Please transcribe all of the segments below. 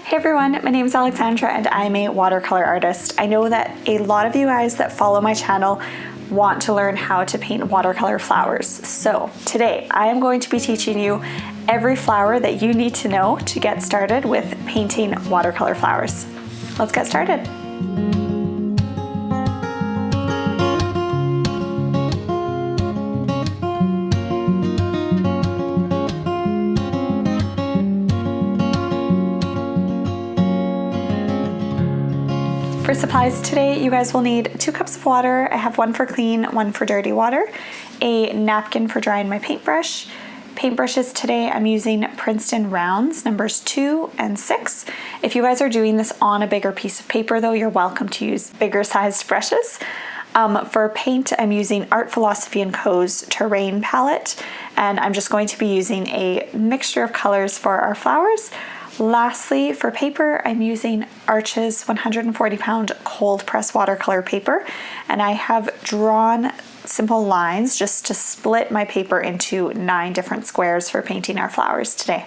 Hey everyone, my name is Alexandra and I'm a watercolor artist. I know that a lot of you guys that follow my channel want to learn how to paint watercolor flowers. So today I am going to be teaching you every flower that you need to know to get started with painting watercolor flowers. Let's get started. For supplies today, you guys will need 2 cups of water. I have one for clean, one for dirty water, a napkin for drying my paintbrush. Paintbrushes today, I'm using Princeton rounds, numbers 2 and 6. If you guys are doing this on a bigger piece of paper though, you're welcome to use bigger sized brushes. For paint, I'm using Art Philosophy & Co.'s Terrain palette, and I'm just going to be using a mixture of colors for our flowers. Lastly, for paper, I'm using Arch's 140-pound cold press watercolor paper, and I have drawn simple lines just to split my paper into 9 different squares for painting our flowers today.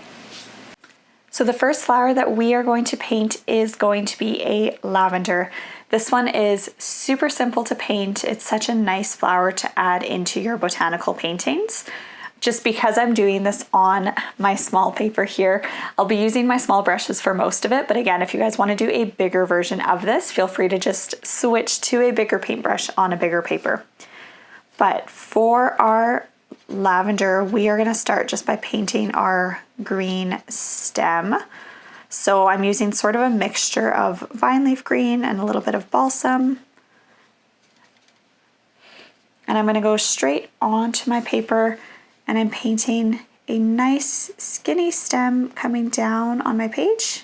So the first flower that we are going to paint is going to be a lavender. This one is super simple to paint. It's such a nice flower to add into your botanical paintings. Just because I'm doing this on my small paper here, I'll be using my small brushes for most of it. But again, if you guys want to do a bigger version of this, feel free to just switch to a bigger paintbrush on a bigger paper. But for our lavender, we are going to start just by painting our green stem. So I'm using sort of a mixture of vine leaf green and a little bit of balsam. And I'm going to go straight onto my paper, and I'm painting a nice skinny stem coming down on my page.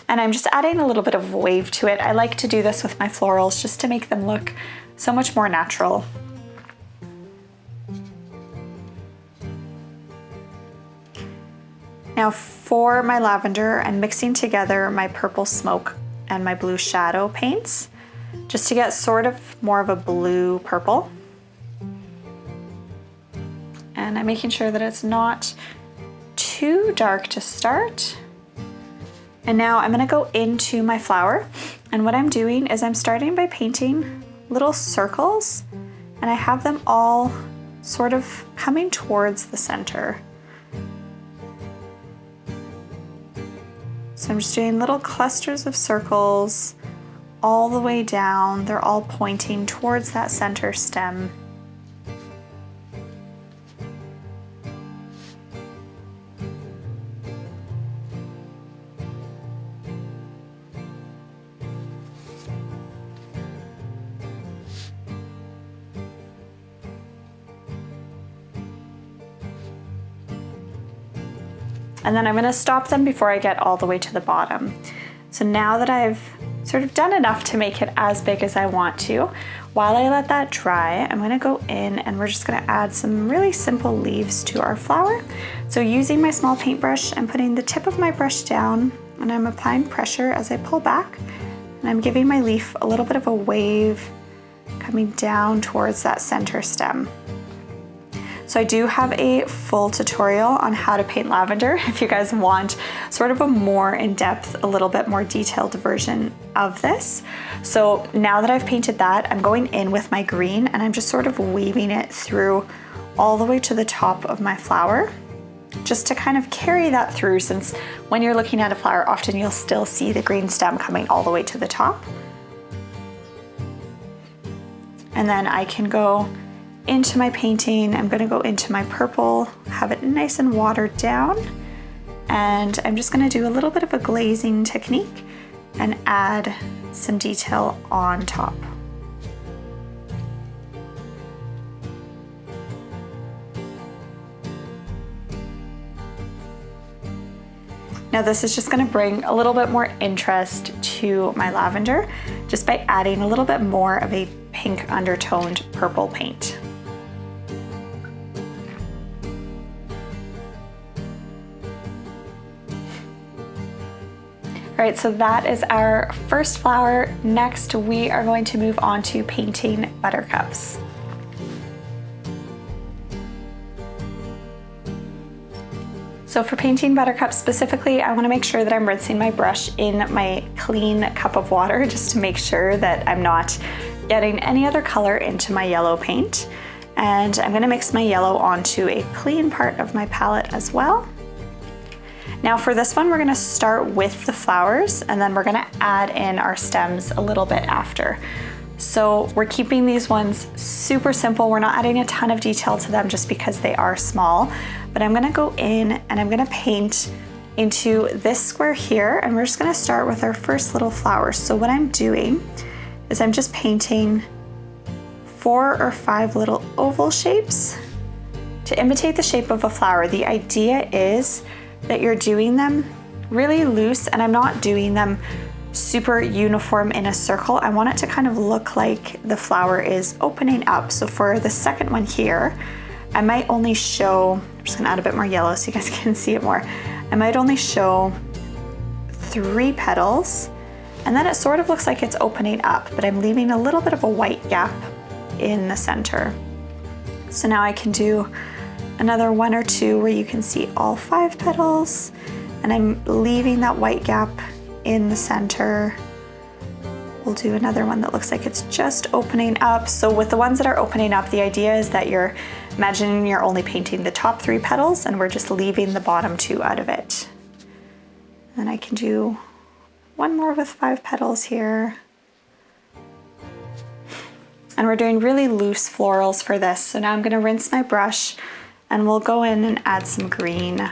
And I'm just adding a little bit of wave to it. I like to do this with my florals just to make them look so much more natural. Now for my lavender, I'm mixing together my purple smoke and my blue shadow paints just to get sort of more of a blue purple. And I'm making sure that it's not too dark to start. And now I'm gonna go into my flower. And what I'm doing is I'm starting by painting little circles, and I have them all sort of coming towards the center. So I'm just doing little clusters of circles all the way down. They're all pointing towards that center stem. And then I'm going to stop them before I get all the way to the bottom. So now that I've sort of done enough to make it as big as I want to, while I let that dry, I'm going to go in and we're just going to add some really simple leaves to our flower. So using my small paintbrush, I'm putting the tip of my brush down and I'm applying pressure as I pull back, and I'm giving my leaf a little bit of a wave coming down towards that center stem. So I do have a full tutorial on how to paint lavender if you guys want sort of a more in-depth, a little bit more detailed version of this. So now that I've painted that, I'm going in with my green and I'm just sort of weaving it through all the way to the top of my flower, just to kind of carry that through, since when you're looking at a flower, often you'll still see the green stem coming all the way to the top. And then I can go into my painting. I'm going to go into my purple, have it nice and watered down, and I'm just going to do a little bit of a glazing technique and add some detail on top. Now this is just going to bring a little bit more interest to my lavender just by adding a little bit more of a pink undertoned purple paint. All right, so that is our first flower. Next, we are going to move on to painting buttercups. So for painting Buttercup specifically, I want to make sure that I'm rinsing my brush in my clean cup of water just to make sure that I'm not getting any other color into my yellow paint. And I'm going to mix my yellow onto a clean part of my palette as well. Now for this one, we're going to start with the flowers and then we're going to add in our stems a little bit after. So we're keeping these ones super simple. We're not adding a ton of detail to them just because they are small, but I'm gonna go in and I'm gonna paint into this square here, and we're just gonna start with our first little flowers. So what I'm doing is I'm just painting 4 or 5 little oval shapes to imitate the shape of a flower. The idea is that you're doing them really loose, and I'm not doing them super uniform in a circle. I want it to kind of look like the flower is opening up. So for the second one here, I might only show, I'm just gonna add a bit more yellow so you guys can see it more. I might only show 3 petals, and then it sort of looks like it's opening up, but I'm leaving a little bit of a white gap in the center. So now I can do another 1 or 2 where you can see all 5 petals, and I'm leaving that white gap in the center. We'll do another one that looks like it's just opening up. So with the ones that are opening up, the idea is that you're imagining you're only painting the top 3 petals and we're just leaving the bottom 2 out of it. And I can do 1 more with 5 petals here. And we're doing really loose florals for this. So now I'm gonna rinse my brush and we'll go in and add some green.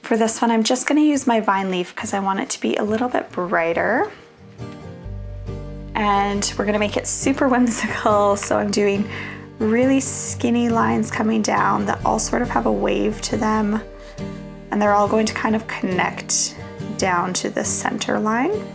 For this one, I'm just gonna use my vine leaf because I want it to be a little bit brighter. And we're gonna make it super whimsical. So I'm doing really skinny lines coming down that all sort of have a wave to them. And they're all going to kind of connect down to the center line.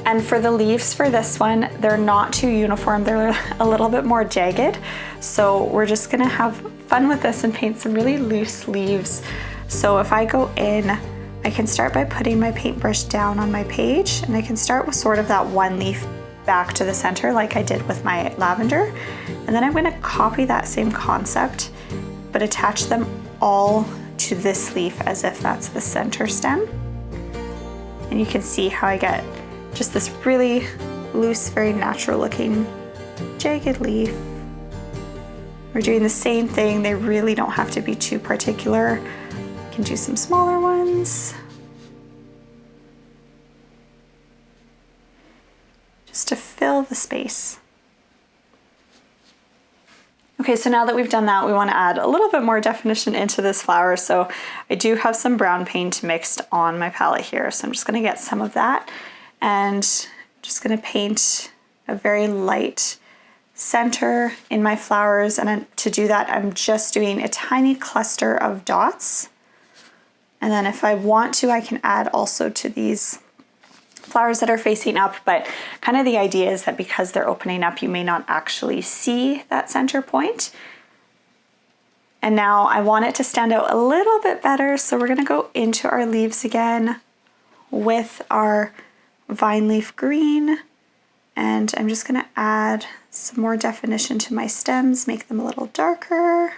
And for the leaves for this one, they're not too uniform. They're a little bit more jagged. So we're just gonna have fun with this and paint some really loose leaves. So if I go in, I can start by putting my paintbrush down on my page, and I can start with sort of that 1 leaf back to the center like I did with my lavender. And then I'm gonna copy that same concept, but attach them all to this leaf as if that's the center stem. And you can see how I get just this really loose, very natural looking jagged leaf. We're doing the same thing. They really don't have to be too particular. You can do some smaller ones. Just to fill the space. Okay, so now that we've done that, we want to add a little bit more definition into this flower. So I do have some brown paint mixed on my palette here. So I'm just gonna get some of that and just gonna paint a very light center in my flowers. And to do that, I'm just doing a tiny cluster of dots. And then if I want to, I can add also to these flowers that are facing up, but kind of the idea is that because they're opening up, you may not actually see that center point. And now I want it to stand out a little bit better. So we're gonna go into our leaves again with our vine leaf green, and I'm just gonna add some more definition to my stems, make them a little darker.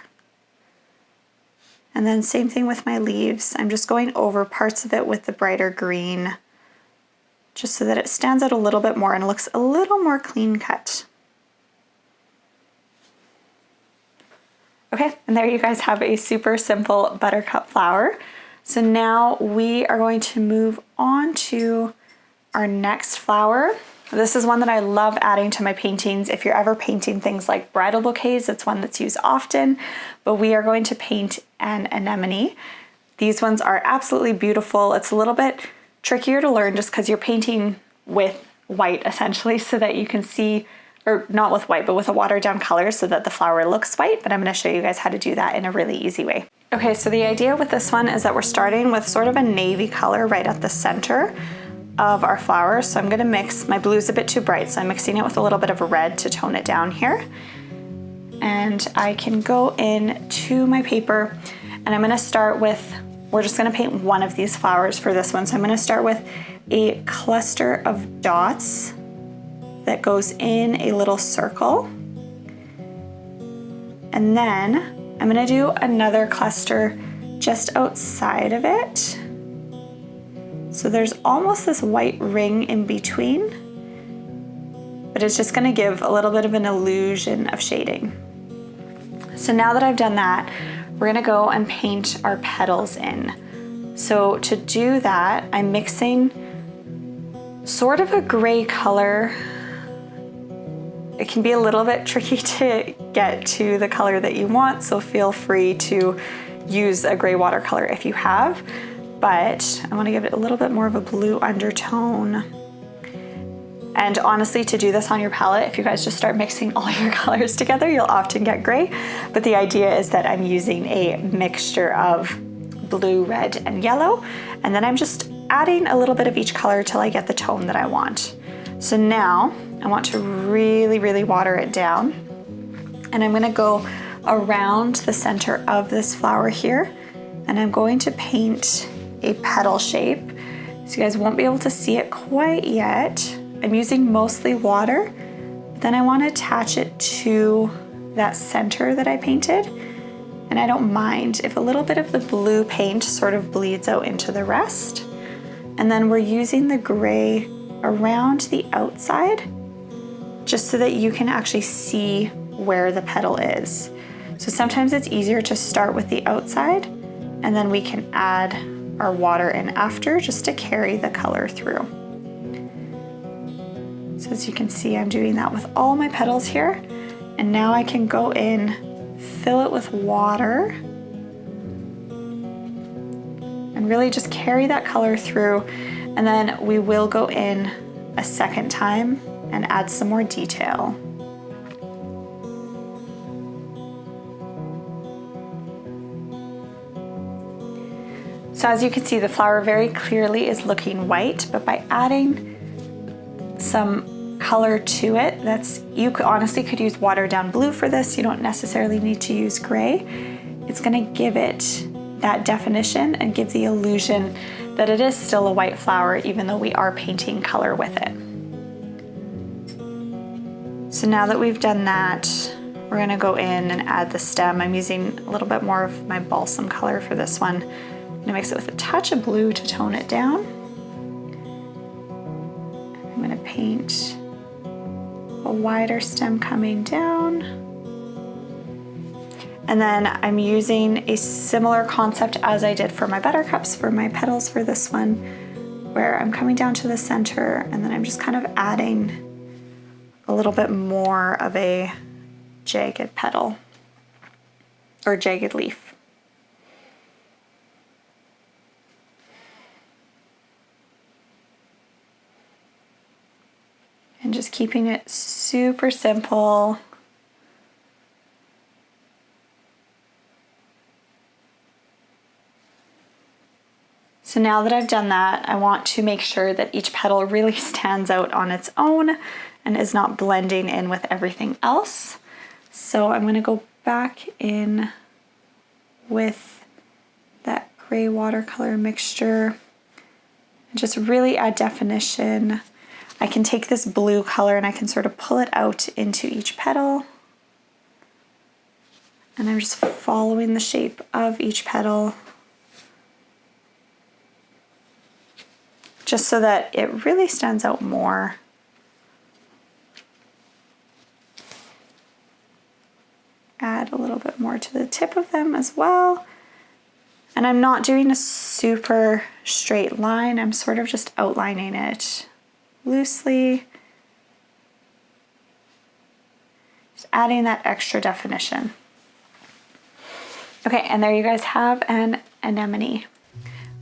And then same thing with my leaves. I'm just going over parts of it with the brighter green, just so that it stands out a little bit more and looks a little more clean cut. Okay, and there you guys have a super simple buttercup flower. So now we are going to move on to our next flower. This is one that I love adding to my paintings. If you're ever painting things like bridal bouquets, it's one that's used often, but we are going to paint an anemone. These ones are absolutely beautiful. It's a little bit trickier to learn just because you're painting with white essentially so that you can see, or not with white, but with a watered down color so that the flower looks white, but I'm gonna show you guys how to do that in a really easy way. Okay, so the idea with this one is that we're starting with sort of a navy color right at the center of our flower. So I'm gonna mix, my blue's a bit too bright, so I'm mixing it with a little bit of a red to tone it down here. And I can go in to my paper and I'm gonna start with, we're just gonna paint one of these flowers for this one. So I'm gonna start with a cluster of dots that goes in a little circle. And then I'm gonna do another cluster just outside of it. So there's almost this white ring in between, but it's just gonna give a little bit of an illusion of shading. So now that I've done that, we're gonna go and paint our petals in. So to do that, I'm mixing sort of a gray color. It can be a little bit tricky to get to the color that you want, so feel free to use a gray watercolor if you have, but I want to give it a little bit more of a blue undertone. And honestly, to do this on your palette, if you guys just start mixing all your colors together, you'll often get gray. But the idea is that I'm using a mixture of blue, red, and yellow, and then I'm just adding a little bit of each color till I get the tone that I want. So now I want to really, really water it down, and I'm gonna go around the center of this flower here, and I'm going to paint a petal shape. So you guys won't be able to see it quite yet. I'm using mostly water, but then I want to attach it to that center that I painted, and I don't mind if a little bit of the blue paint sort of bleeds out into the rest. And then we're using the gray around the outside just so that you can actually see where the petal is. So sometimes it's easier to start with the outside, and then we can add our water in after just to carry the color through. So as you can see, I'm doing that with all my petals here, and now I can go in, fill it with water, and really just carry that color through, and then we will go in a second time and add some more detail. So as you can see, the flower very clearly is looking white, but by adding some color to it, honestly could use watered down blue for this. You don't necessarily need to use gray. It's gonna give it that definition and give the illusion that it is still a white flower, even though we are painting color with it. So now that we've done that, we're gonna go in and add the stem. I'm using a little bit more of my balsam color for this one. I'm gonna mix it with a touch of blue to tone it down. I'm gonna paint a wider stem coming down. And then I'm using a similar concept as I did for my buttercups for my petals for this one, where I'm coming down to the center and then I'm just kind of adding a little bit more of a jagged petal or jagged leaf. And just keeping it super simple. So now that I've done that, I want to make sure that each petal really stands out on its own and is not blending in with everything else. So I'm going to go back in with that gray watercolor mixture and just really add definition. I can take this blue color and I can sort of pull it out into each petal. And I'm just following the shape of each petal, just so that it really stands out more. Add a little bit more to the tip of them as well. And I'm not doing a super straight line, I'm sort of just outlining it loosely. Just adding that extra definition. Okay, and there you guys have an anemone.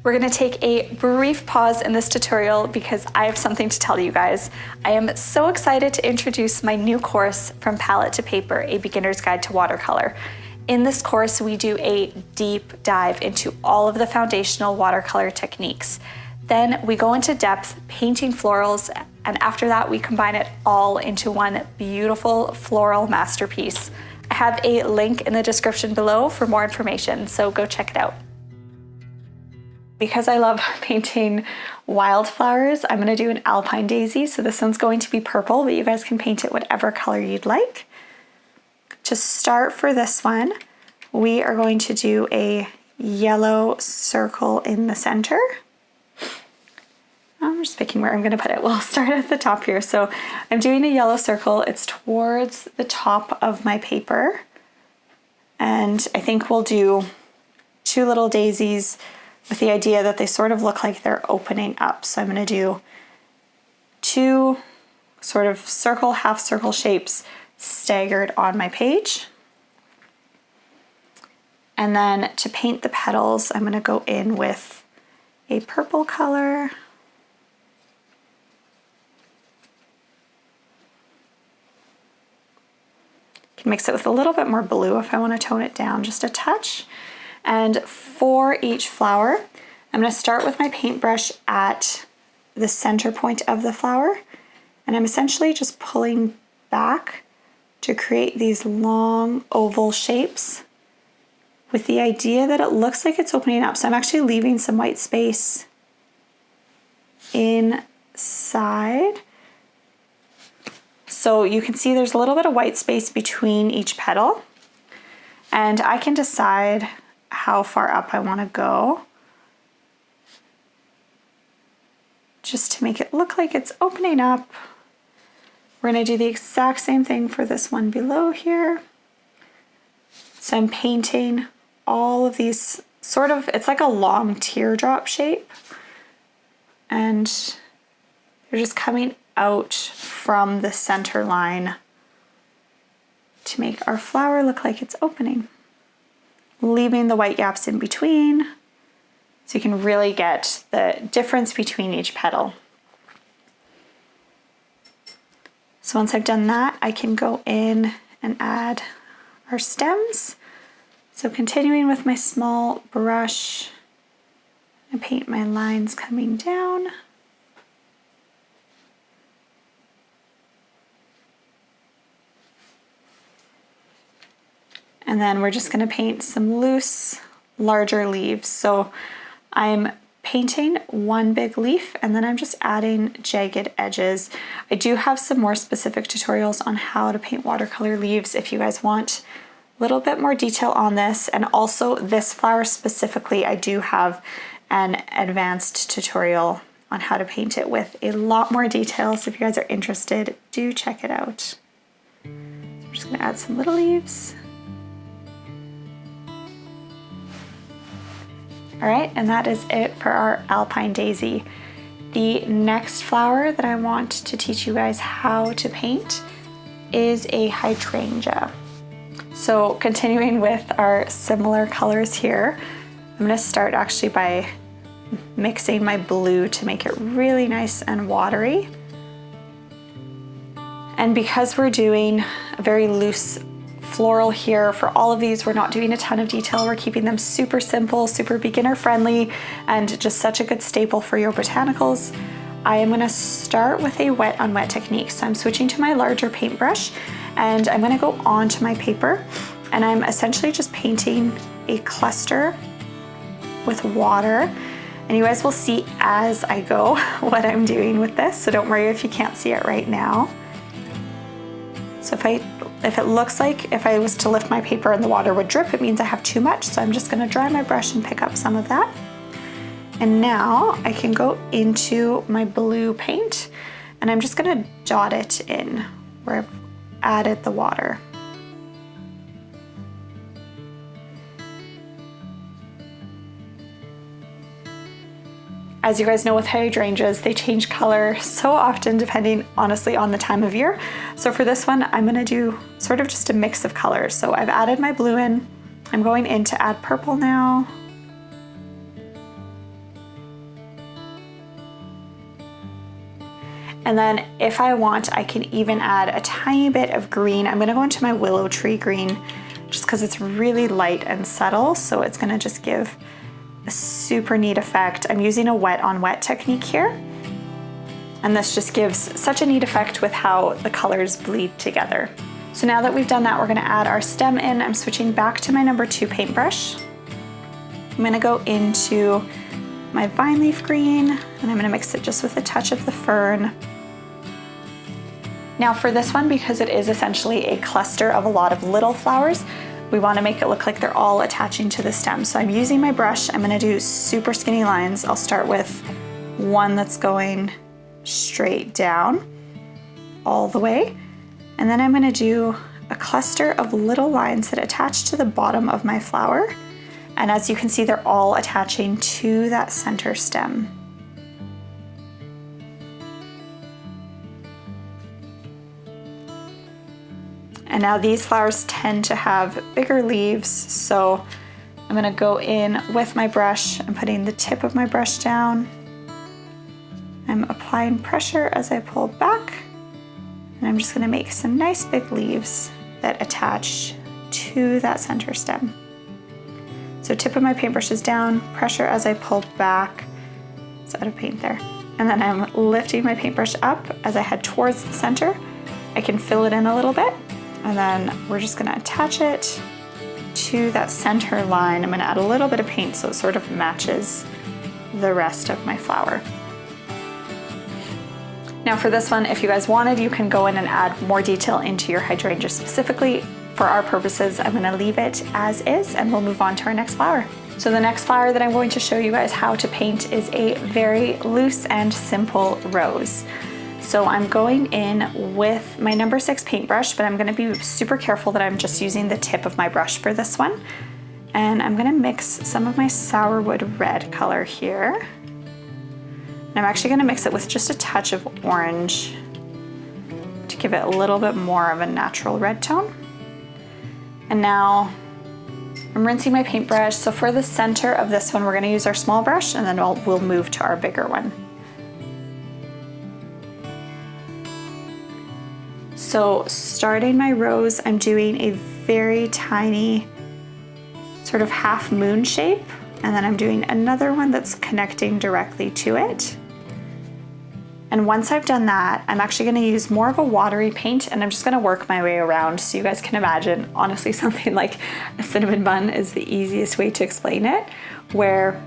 We're gonna take a brief pause in this tutorial because I have something to tell you guys. I am so excited to introduce my new course, From Palette to Paper, A Beginner's Guide to Watercolor. In this course, we do a deep dive into all of the foundational watercolor techniques. Then we go into depth painting florals, and after that, we combine it all into one beautiful floral masterpiece. I have a link in the description below for more information, so go check it out. Because I love painting wildflowers, I'm gonna do an Alpine Daisy. So this one's going to be purple, but you guys can paint it whatever color you'd like. To start for this one, we are going to do a yellow circle in the center. I'm just picking where I'm going to put it. We'll start at the top here. So I'm doing a yellow circle. It's towards the top of my paper. And I think we'll do 2 little daisies with the idea that they sort of look like they're opening up. So I'm going to do 2 sort of circle, half circle shapes staggered on my page. And then to paint the petals, I'm going to go in with a purple color. Can mix it with a little bit more blue if I want to tone it down just a touch. And for each flower, I'm going to start with my paintbrush at the center point of the flower, and I'm essentially just pulling back to create these long oval shapes with the idea that it looks like it's opening up. So I'm actually leaving some white space inside. So you can see there's a little bit of white space between each petal, and I can decide how far up I want to go just to make it look like it's opening up. We're going to do the exact same thing for this one below here. So I'm painting all of these sort of, it's like a long teardrop shape, and they're just coming out from the center line to make our flower look like it's opening, leaving the white gaps in between so you can really get the difference between each petal. So once I've done that, I can go in and add our stems. So continuing with my small brush, I paint my lines coming down. And then we're just going to paint some loose, larger leaves. So I'm painting one big leaf and then I'm just adding jagged edges. I do have some more specific tutorials on how to paint watercolor leaves if you guys want a little bit more detail on this. And also this flower specifically, I do have an advanced tutorial on how to paint it with a lot more detail. So if you guys are interested, do check it out. So I'm just going to add some little leaves. All right, and that is it for our Alpine Daisy. The next flower that I want to teach you guys how to paint is a hydrangea. So continuing with our similar colors here, I'm gonna start actually by mixing my blue to make it really nice and watery. And because we're doing a very loose floral here, for all of these, we're not doing a ton of detail. We're keeping them super simple, super beginner friendly, and just such a good staple for your botanicals. I am gonna start with a wet on wet technique. So I'm switching to my larger paintbrush and I'm gonna go onto my paper and I'm essentially just painting a cluster with water. And you guys will see as I go what I'm doing with this. So don't worry if you can't see it right now. So if it looks like if I was to lift my paper and the water would drip, it means I have too much. So I'm just gonna dry my brush and pick up some of that. And now I can go into my blue paint and I'm just gonna dot it in where I've added the water. As you guys know with hydrangeas, they change color so often depending honestly on the time of year. So for this one, I'm gonna do sort of just a mix of colors. So I've added my blue in. I'm going in to add purple now. And then if I want, I can even add a tiny bit of green. I'm gonna go into my willow tree green just because it's really light and subtle. So it's gonna just give a super neat effect. I'm using a wet on wet technique here. And this just gives such a neat effect with how the colors bleed together. So now that we've done that, we're gonna add our stem in. I'm switching back to my number 2 paintbrush. I'm gonna go into my vine leaf green and I'm gonna mix it just with a touch of the fern. Now for this one, because it is essentially a cluster of a lot of little flowers, we want to make it look like they're all attaching to the stem. So I'm using my brush. I'm going to do super skinny lines. I'll start with one that's going straight down all the way. And then I'm going to do a cluster of little lines that attach to the bottom of my flower. And as you can see, they're all attaching to that center stem. And now these flowers tend to have bigger leaves, so I'm gonna go in with my brush. I'm putting the tip of my brush down. I'm applying pressure as I pull back, and I'm just gonna make some nice big leaves that attach to that center stem. So tip of my paintbrush is down, pressure as I pull back. It's out of paint there. And then I'm lifting my paintbrush up as I head towards the center. I can fill it in a little bit. And then we're just gonna attach it to that center line. I'm gonna add a little bit of paint so it sort of matches the rest of my flower. Now for this one, if you guys wanted, you can go in and add more detail into your hydrangea specifically. For our purposes, I'm gonna leave it as is and we'll move on to our next flower. So the next flower that I'm going to show you guys how to paint is a very loose and simple rose. So I'm going in with my number 6 paintbrush, but I'm gonna be super careful that I'm just using the tip of my brush for this one. And I'm gonna mix some of my sourwood red color here. And I'm actually gonna mix it with just a touch of orange to give it a little bit more of a natural red tone. And now I'm rinsing my paintbrush. So for the center of this one, we're gonna use our small brush and then we'll move to our bigger one. So starting my rose, I'm doing a very tiny sort of half moon shape, and then I'm doing another one that's connecting directly to it. And once I've done that, I'm actually gonna use more of a watery paint, and I'm just gonna work my way around so you guys can imagine. Honestly, something like a cinnamon bun is the easiest way to explain it, where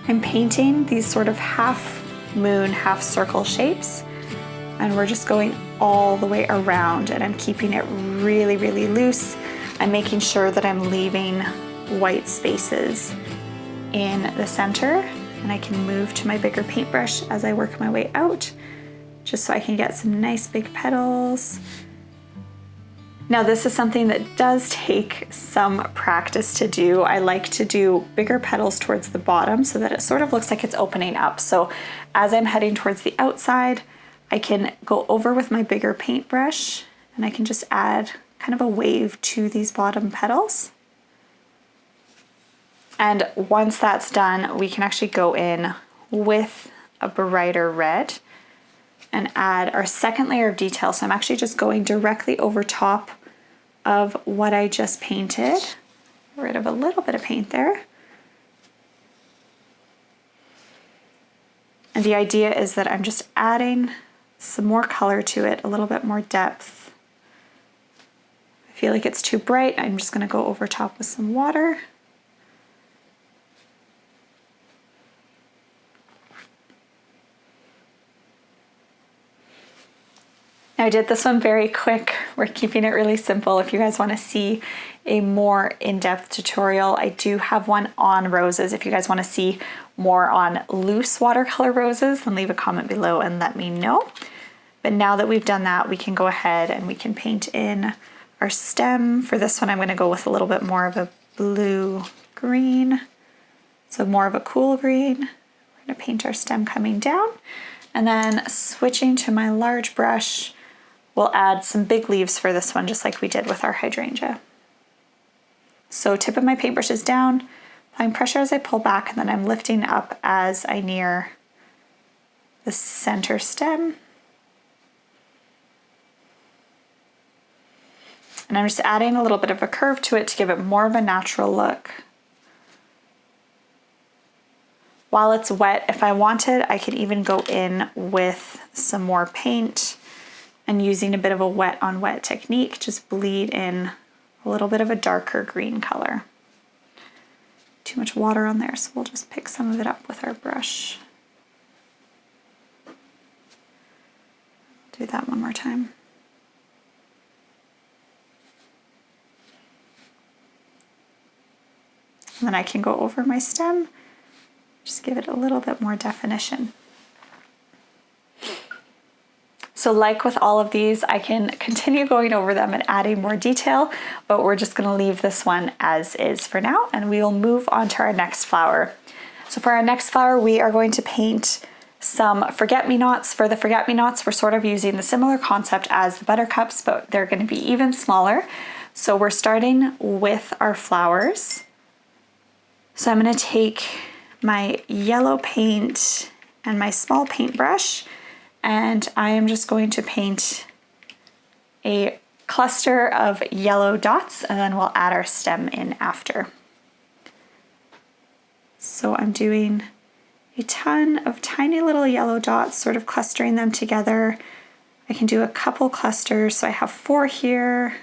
I'm painting these sort of half moon, half circle shapes, and we're just going all the way around, and I'm keeping it really, really loose. I'm making sure that I'm leaving white spaces in the center, and I can move to my bigger paintbrush as I work my way out, just so I can get some nice big petals. Now this is something that does take some practice to do. I like to do bigger petals towards the bottom so that it sort of looks like it's opening up. So as I'm heading towards the outside, I can go over with my bigger paintbrush and I can just add kind of a wave to these bottom petals. And once that's done, we can actually go in with a brighter red and add our second layer of detail. So I'm actually just going directly over top of what I just painted. Get rid of a little bit of paint there. And the idea is that I'm just adding some more color to it, a little bit more depth. If I feel like it's too bright, I'm just gonna go over top with some water. Now I did this one very quick. We're keeping it really simple. If you guys wanna see a more in-depth tutorial, I do have one on roses. If you guys wanna see more on loose watercolor roses, then leave a comment below and let me know. But now that we've done that, we can go ahead and we can paint in our stem. For this one, I'm gonna go with a little bit more of a blue-green. So more of a cool green. We're gonna paint our stem coming down. And then switching to my large brush, we'll add some big leaves for this one, just like we did with our hydrangea. So tip of my paintbrush is down, applying pressure as I pull back, and then I'm lifting up as I near the center stem. And I'm just adding a little bit of a curve to it to give it more of a natural look. While it's wet, if I wanted, I could even go in with some more paint and using a bit of a wet on wet technique, just bleed in a little bit of a darker green color. Too much water on there, so we'll just pick some of it up with our brush. Do that one more time. And then I can go over my stem, just give it a little bit more definition. So like with all of these, I can continue going over them and adding more detail, but we're just gonna leave this one as is for now, and we will move on to our next flower. So for our next flower, we are going to paint some forget-me-nots. For the forget-me-nots, we're sort of using the similar concept as the buttercups, but they're gonna be even smaller. So we're starting with our flowers. So I'm gonna take my yellow paint and my small paintbrush, and I am just going to paint a cluster of yellow dots, and then we'll add our stem in after. So I'm doing a ton of tiny little yellow dots, sort of clustering them together. I can do a couple clusters, so I have 4 here,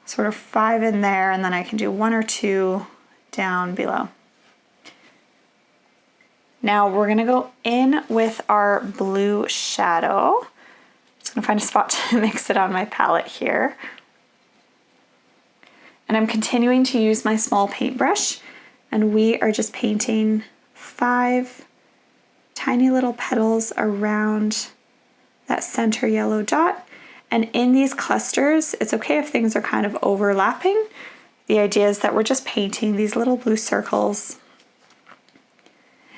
sort of 5 in there, and then I can do 1 or 2 down below. Now we're gonna go in with our blue shadow. Just gonna find a spot to mix it on my palette here. And I'm continuing to use my small paintbrush, and we are just painting 5 tiny little petals around that center yellow dot. And in these clusters, it's okay if things are kind of overlapping. The idea is that we're just painting these little blue circles.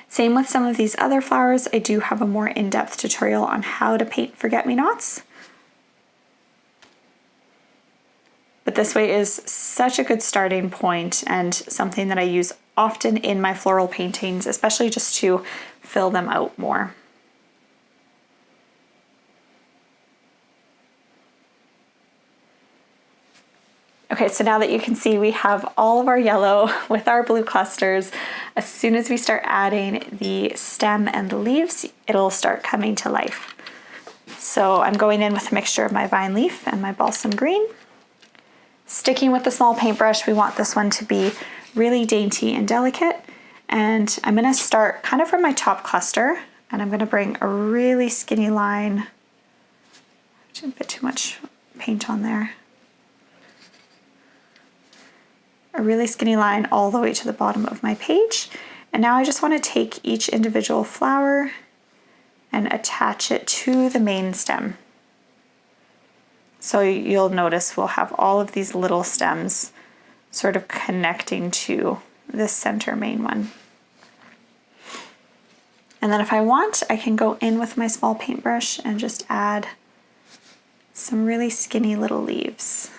Same with some of these other flowers. I do have a more in-depth tutorial on how to paint forget-me-nots. But this way is such a good starting point and something that I use often in my floral paintings, especially just to fill them out more. Okay, so now that you can see we have all of our yellow with our blue clusters, as soon as we start adding the stem and the leaves, it'll start coming to life. So I'm going in with a mixture of my vine leaf and my balsam green. Sticking with the small paintbrush, we want this one to be really dainty and delicate. And I'm gonna start kind of from my top cluster, and I'm gonna bring a really skinny line. A bit too much paint on there. A really skinny line all the way to the bottom of my page. And now I just want to take each individual flower and attach it to the main stem. So you'll notice we'll have all of these little stems sort of connecting to this center main one. And then if I want, I can go in with my small paintbrush and just add some really skinny little leaves.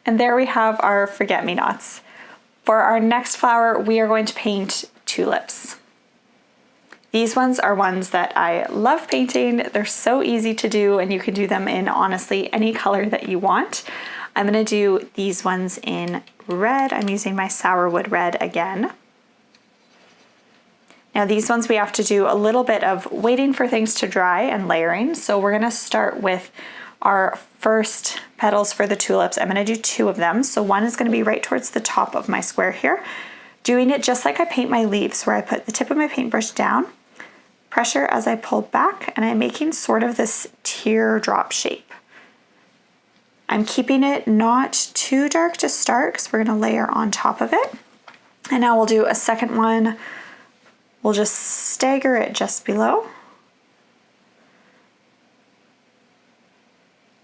And there we have our forget-me-nots. For our next flower, we are going to paint tulips. These ones are ones that I love painting. They're so easy to do, and you can do them in honestly any color that you want. I'm gonna do these ones in red. I'm using my sourwood red again. Now these ones we have to do a little bit of waiting for things to dry and layering. So we're gonna start with our first petals for the tulips. I'm gonna do 2 of them. So one is gonna be right towards the top of my square here, doing it just like I paint my leaves, where I put the tip of my paintbrush down, pressure as I pull back, and I'm making sort of this teardrop shape. I'm keeping it not too dark to start because we're gonna layer on top of it. And now we'll do a second one. We'll just stagger it just below.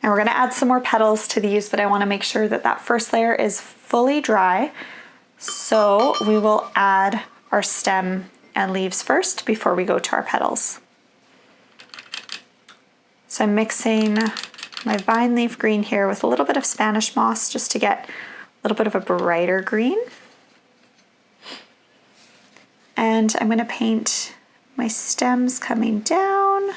And we're gonna add some more petals to these, but I wanna make sure that that first layer is fully dry. So we will add our stem and leaves first before we go to our petals. So I'm mixing my vine leaf green here with a little bit of Spanish moss just to get a little bit of a brighter green. And I'm gonna paint my stems coming down.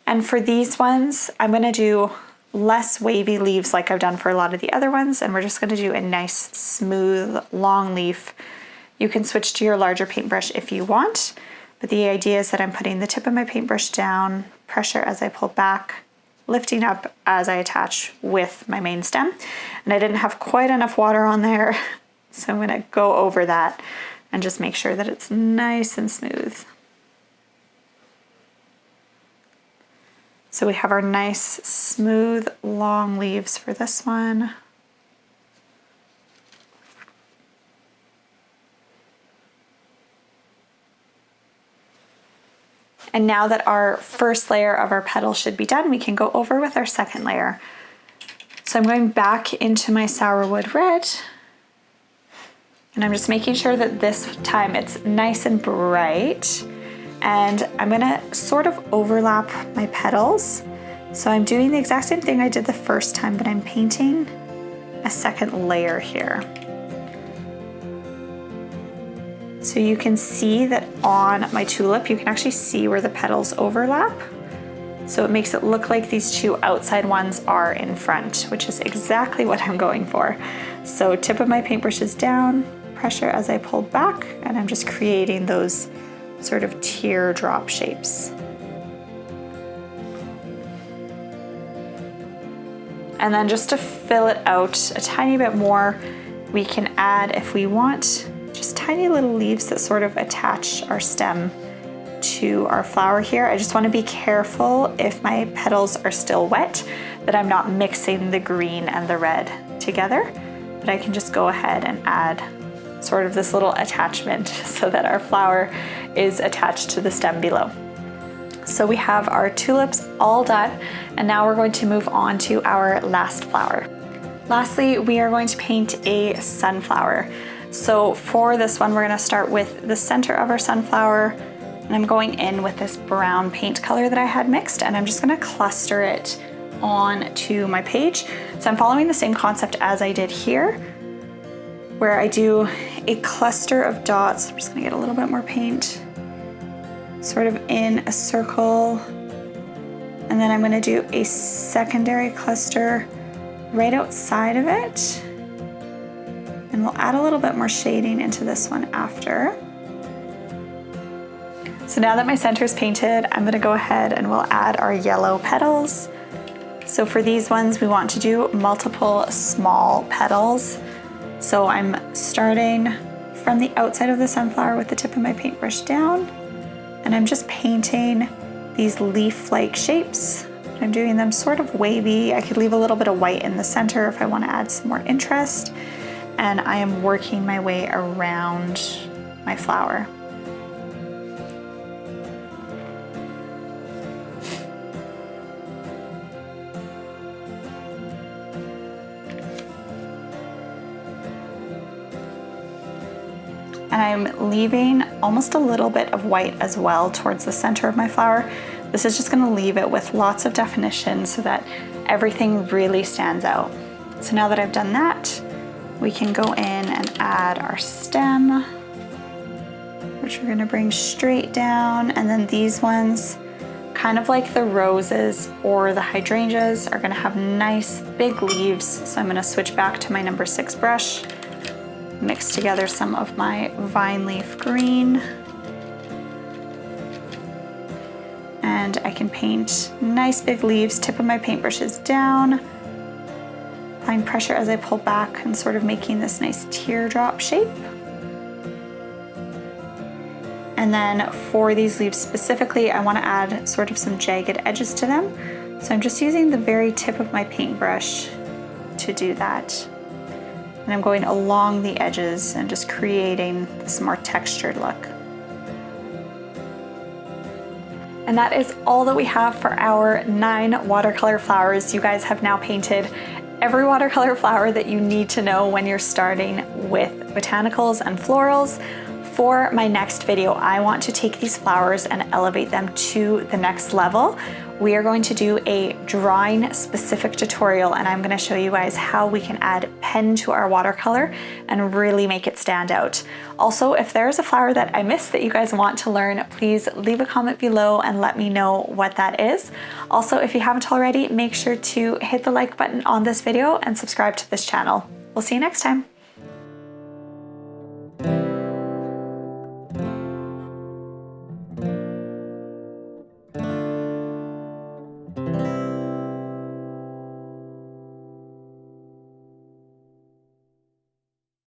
And for these ones, I'm gonna do less wavy leaves like I've done for a lot of the other ones, and we're just gonna do a nice, smooth, long leaf. You can switch to your larger paintbrush if you want, but the idea is that I'm putting the tip of my paintbrush down, pressure as I pull back, lifting up as I attach with my main stem. And I didn't have quite enough water on there, so I'm gonna go over that and just make sure that it's nice and smooth. So we have our nice, smooth, long leaves for this one. And now that our first layer of our petals should be done, we can go over with our second layer. So I'm going back into my sourwood red, and I'm just making sure that this time it's nice and bright. And I'm gonna sort of overlap my petals. So I'm doing the exact same thing I did the first time, but I'm painting a second layer here. So you can see that on my tulip, you can actually see where the petals overlap. So it makes it look like these two outside ones are in front, which is exactly what I'm going for. So tip of my paintbrush is down, pressure as I pull back, and I'm just creating those sort of teardrop shapes. And then just to fill it out a tiny bit more, we can add, if we want, just tiny little leaves that sort of attach our stem to our flower here. I just want to be careful if my petals are still wet that I'm not mixing the green and the red together, but I can just go ahead and add sort of this little attachment so that our flower is attached to the stem below. So we have our tulips all done, and now we're going to move on to our last flower. Lastly, we are going to paint a sunflower. So for this one, we're going to start with the center of our sunflower, and I'm going in with this brown paint color that I had mixed, and I'm just going to cluster it onto my page. So I'm following the same concept as I did here, where I do a cluster of dots. I'm just going to get a little bit more paint, sort of in a circle, and then I'm going to do a secondary cluster right outside of it, and we'll add a little bit more shading into this one after. So now that my center is painted, I'm going to go ahead and we'll add our yellow petals. So for these ones, we want to do multiple small petals. So I'm starting from the outside of the sunflower with the tip of my paintbrush down, and I'm just painting these leaf-like shapes. I'm doing them sort of wavy. I could leave a little bit of white in the center if I want to add some more interest. And I am working my way around my flower. And I'm leaving almost a little bit of white as well towards the center of my flower. This is just going to leave it with lots of definition so that everything really stands out. So now that I've done that, we can go in and add our stem, which we're going to bring straight down. And then these ones, kind of like the roses or the hydrangeas, are going to have nice big leaves. So I'm going to switch back to my number 6 brush, mix together some of my vine leaf green, and I can paint nice big leaves. Tip of my paintbrush is down, applying pressure as I pull back and sort of making this nice teardrop shape. And then for these leaves specifically, I want to add sort of some jagged edges to them. So I'm just using the very tip of my paintbrush to do that. And I'm going along the edges and just creating this more textured look. And that is all that we have for our 9 watercolor flowers. You guys have now painted every watercolor flower that you need to know when you're starting with botanicals and florals. For my next video, I want to take these flowers and elevate them to the next level. We are going to do a drawing specific tutorial, and I'm going to show you guys how we can add pen to our watercolor and really make it stand out. Also, if there's a flower that I missed that you guys want to learn, please leave a comment below and let me know what that is. Also, if you haven't already, make sure to hit the like button on this video and subscribe to this channel. We'll see you next time.